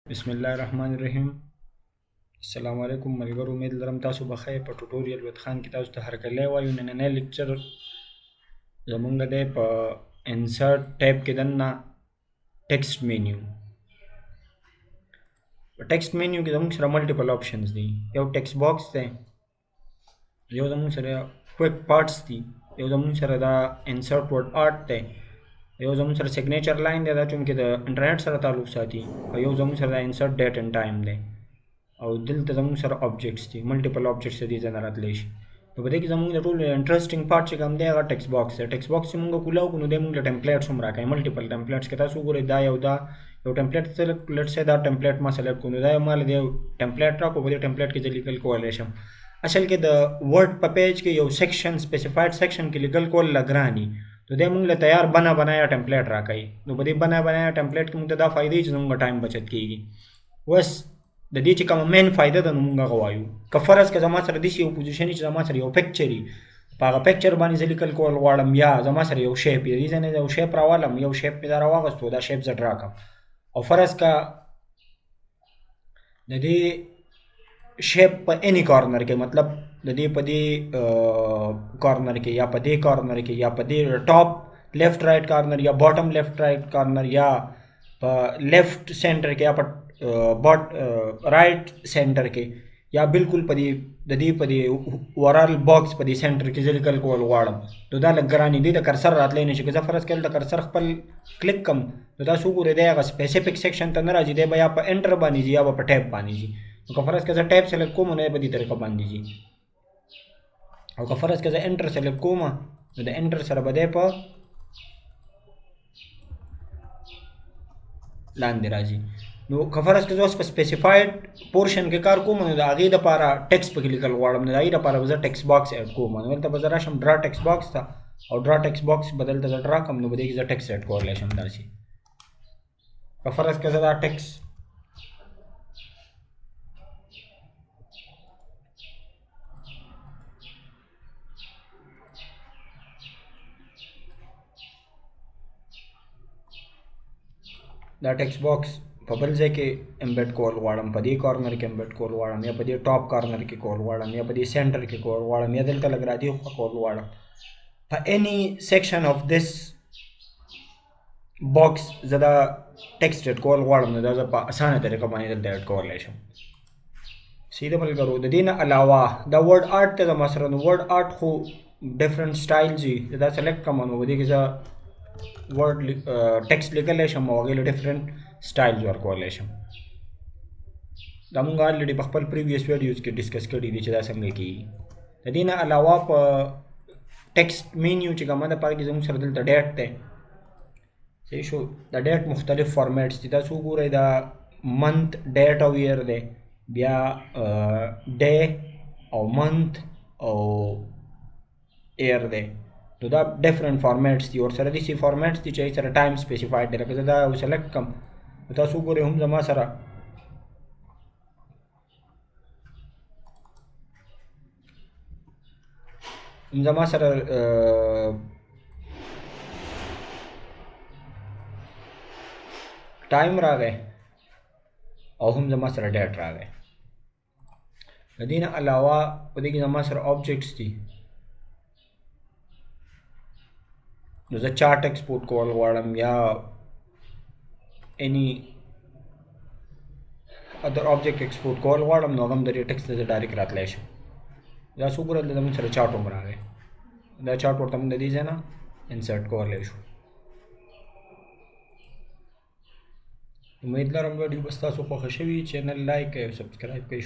बिस्मिल्लाहिर्रहमानिर्रहीम। अस्सलाम वालेकुम मलगर। उम्मीद लरम तासु बखैर په ټوټوریل وذ خان کې تاسو ته هرکلی وایو. نننی لیکچر زمونږ دی په انسرټ ټیب کې دننه ټیکسټ مینیو. په ټیکسټ مینیو کې زمونږ سره ملټیپل آپشنز دي. یو ټیکسټ باکس دی، یو زمونږ سره کویک پارټس دي، یو زمونږ سره دا انسرټ ورډ آرټ دی، یو زمونږ سره سیګنیچر لاین دی دا چونکې د انټرنیټ سره تعلق ساتي، او یو زمونږ سره دا انسرټ ډیټ اینډ ټایم دی، او دلته زمونږ سره آبجیکټس دي. ملټیپل آبجیکټس دي ځنه راتلی شي. نو په دې کې زمونږ د ټولو انټرسټینګ پارټ چې کوم دی هغه ټیکسټ باکس دی. ټیکسټ باکس چې مونږ کولاو کړو نو دی مونږ له ټمپلیټس هم راکوي. ملټیپل ټمپلیټس کې تاسو وګورئ دا یو ټمپلیټ سلیکټ لیټس سے دا ټمپلیټ ما سلیکټ کړو نو دا ما له یو ټمپلیټ راکړو. په دې ټمپلیټ کې زه لیکل کولی شم. اصل کې د ورډ په پیج کې یو سیکشن سپیسیفاید سیکشن کې لیکل کول لګران دي. نو دی مونږ له تیار بنایا ټمپلیټ راکوي. نو په دې بنایا ټمپلیټ کې مونږ ته دا فایدې چې زمونږ ټایم بچت کېږي. اوس د دې چې کومه مین فایده ده نو مونږ هغه وایو. که فرض که زما سره داسې یو پوزیشن چې زما سره یو پکچر وي، په هغه پکچر باندې زه لیکل کول غواړم، یا زما سره یو شیپ وي، د دې ځای نه یو شیپ راوالم، یو شیپ مې دا راواغستو، دا شیپ زه ډرا کړم، او فرض که د دې شیپ په اني کارنر کې، مطلب د دې په دې کارنر کې یا په دې کارنر کې یا په دې ټاپ لیفت رائټ کارنر یا باټم لیفت رائټ کارنر یا په لیفت سینټر کې یا په رائټ سینټر کې یا بالکل په دې د دې په دې اورال باکس په دې سینټر کې زه لیکل کول غواړم، نو دا لږ ګران دي. د کرسر راتلی نه شي. که زه فرض کړم د کرسر خپل کلیک کړم نو تاسو وګورئ دی هغه سپیسیفیک سیکشن ته نه راځي، دی به یا په انټر باندې ځي یا به په ټیب باندې ځي. نو که فرض کړه زه ټیب سلیکټ کوم نو به دې طریقه باندې ځي، او که فرض کړه زه انټر سلیکټ کوم نو د انټر سره به دی په لاندې راځي. نو که فرض کړه زه اوس په سپیسیفاید پورشن کې کار کوم نو د هغې دپاره ټیکسټ پکې لیکل غواړم، نو د هغې دپاره به زه ټیکسټ باکس ایډ کوم. نو دلته به زه راشم ډرا ټیکسټ باکس ته، او ډرا ټیکسټ باکس به دلته زه ډرا کړم، نو په دې کې زه ټیکسټ ایډ کولی شم داسې. که فرض کړه زه دا ټیکسټ دا ټیکسټ باکس په بل ځای کې امبیډ کول غواړم، په دې کارنر کې امبیډ کول غواړم، یا په دې ټاپ کارنر کې کول غواړم، یا په دې سینټر کې کول غواړم، یا دلته لږ را دې خوا کول غواړم، په اني سیکشن آف دس باکس زه دا ټیکسټ ایډ کول غواړم، نو دا زه په اسانه طریقه باندې دلته ایډ کولی شم. سیده ملګرو د دې نه علاوه دا ورډ آرټ ته زما سره، نو ورډ آرټ خو ډفرنټ سټایلز وي. زه دا سلیکټ کړم نو په دې کې زه ورډ ټیکسټ لیکلی شم او هغې له ډفرنټ سټایلز ورکولی شم. دا مونږ الریډي په خپل پریویس ویډیوز کې ډسکس کړي دي چې دا څنګه کېږي. د دې نه علاوه په ټیکسټ مینیو چې کومه ده په هغې کې زموږ سره دلته ډیټ دی. صحیح شو. د ډیټ مختلف فارمیټس دي. تاسو وګورئ دا منت ډیټ او ایئر دی، بیا ډے او منت او ایئر دی. نو دا ډفرنٹ فارمیټس دي. ورسره داسې فارمیټس دي چې هغې سره ټایم سپیسیفاید دی. لکه زه دا سلیکټ کړم نو تاسو وګورئ هم زما سره ټایم راغی او هم زما سره ډیټ راغی. د دې نه علاوه په دې کې زما سره آبجیکټس دي. نو زه چارټ ایکسپورټ کول غواړم یا اني ادر آبجیکټ ایکسپورټ کول غواړم، نو هغه هم د دې ټیکسټ ته زه ډایرکټ راتلی شم. دا څو وګورئ دلته زموږ سره چارټ هم راغی. دا چارټ ورته موږ د دې ځای نه انسرټ کولی شو. امید لرم ویډیو به ستاسو خوښه شوي. چینل لایک کړئ او سبسکرایب کړئ.